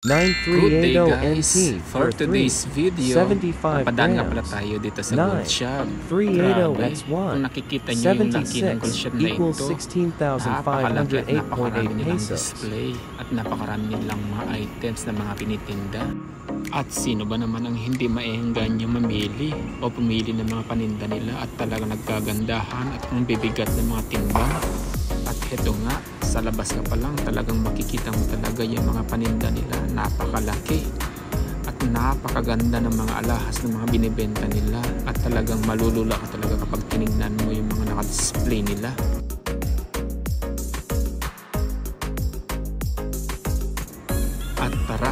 Good day 9380 guys! NT For today's video, 75 papadaan nga pala grams. tayo dito sa 9, gold shop. 380 Grabe, X1, kung nakikita nyo yung laki ng gold 76 shop na equals ito, napakalaki at 16,508.8 napakarami nilang pesos. display at napakarami nilang mga items na mga pinitinda. At sino ba naman ang hindi maengganyo mamili o pumili ng mga paninda nila at talagang nagkagandahan at ang bibigat ng mga timbang. At heto nga, sa labas ka pa lang talagang makikita mo talaga yung mga paninda nila, napakalaki at napakaganda ng mga alahas ng mga binibenta nila at talagang malulula ka talaga kapag tinignan mo yung mga naka-display nila. At tara,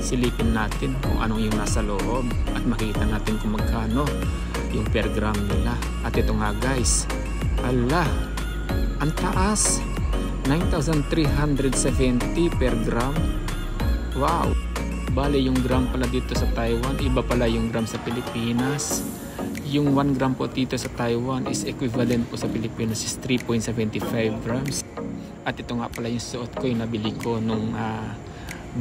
silipin natin kung anong yung nasa loob at makita natin kung magkano yung per gram nila. At ito nga guys, ala, ang taas, 9,370 per gram. Wow! Bale yung gram pala dito sa Taiwan, iba pala yung gram sa Pilipinas. Yung 1 gram po dito sa Taiwan is equivalent po sa Pilipinas is 3.75 grams. At ito nga pala yung suot ko, yung nabili ko nung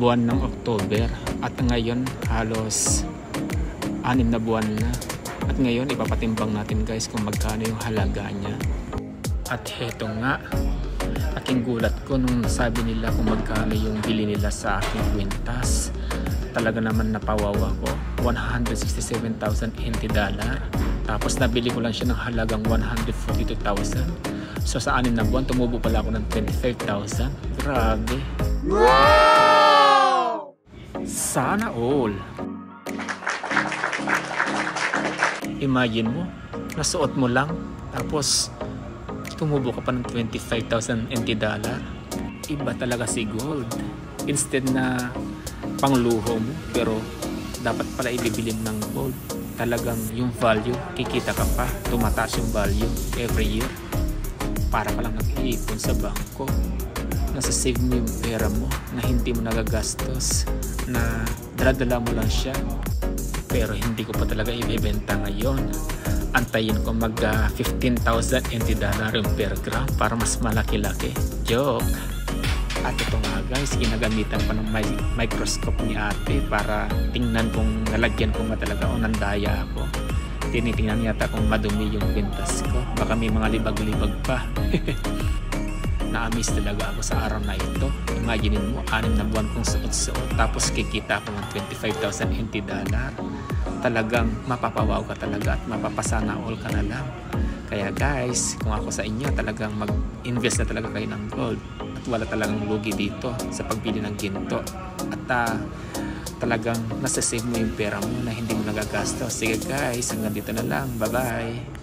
buwan ng October. At ngayon halos 6 na buwan na. At ngayon ipapatimbang natin guys kung magkano yung halaga niya. At heto nga, aking gulat ko nung sabi nila kung magkano yung bili nila sa aking kwintas. Talaga naman napawawa ko, 167,000 NT dollar. Tapos nabili ko lang siya ng halagang 142,000. So sa 6 na buwan, tumubo pala ako ng 25,000. Grabe. Wow! Sana all. Imagine mo, nasuot mo lang, tapos tumubo ka pa ng 25,000 NT dollar. Iba talaga si gold. Instead na pangluho mo, pero dapat pala ibibili mo ng gold. Talagang yung value, kikita ka pa, tumataas yung value every year. Para palang nag-iipon sa bangko. Nasa-save mo yung pera mo na hindi mo nagagastos, na daladala mo lang siya. Pero hindi ko pa talaga ibibenta ngayon. Antayin ko mag 15,000 NT dollar per gram para mas malaki-laki. Joke! At ito nga guys, ginagamitan pa ng microscope ni ate para tingnan kung nalagyan ko nga talaga o nandaya ako. Tinitingnan yata kung madumi yung pintas ko. Baka may mga libag-libag pa. Na-amaze talaga ako sa araw na ito. Imaginin mo, 6 na buwan kong suot-suot tapos kikita ako ng 25,000 NT dollar. Talagang mapapawaw ka talaga at mapapasana all ka na lang. Kaya guys, kung ako sa inyo, talagang mag-invest na talaga kayo ng gold at wala talagang lugi dito sa pagbili ng ginto. At talagang nasa-save mo yung pera mo na hindi mo nagagastos. Sige guys, hanggang dito na lang. Bye-bye!